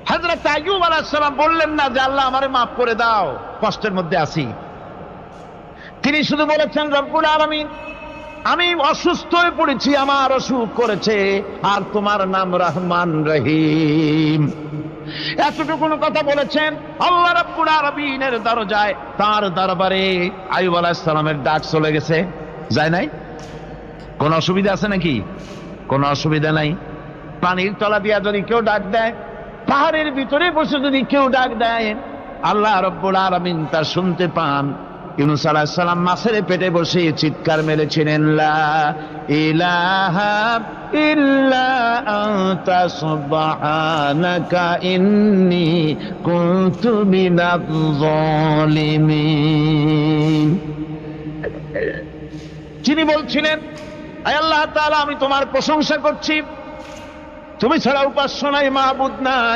হযরত আইয়ুব আলাইহিস সালাম বললেন না যে আল্লাহ আমারে মাফ করে দাও, কষ্টের মধ্যে আছি। তিনি শুধু বলেছেন রব্বুল আলামিন, আমি অসুস্থ হয়ে পড়েছি, আমার অসুখ করেছে, আর তোমার নাম রহমান রহিম। এতটুকু কথা বলেছেন। আল্লাহ রাব্বুল আলামিনের দরজায়, তার দরবারে আইয়ুব আলাইহিস সালামের ডাক চলে গেছে। যায় নাই? কোন অসুবিধা আছে নাকি? কোন অসুবিধা নাই। পানির তলা দিয়া যদি কেউ ডাক দেয়, পাহাড়ের ভিতরে বসে যদি কেউ ডাক দেয়, আল্লাহ রাব্বুল আলামিন তা শুনতে পান। ইউনূস আলাইহিস সালাম মাছের পেটে বসে চিৎকার মেরেছিলেন, লা ইলাহা ইল্লা আনতা সুবহানাকা ইন্নী কুনতু মিনাজ জালিমিন। যিনি বলছিলেন, আয় আল্লাহ তাআলা, আমি তোমার প্রশংসা করছি, তুমি ছাড়া উপাস্য নাই, মাবুদ নাই।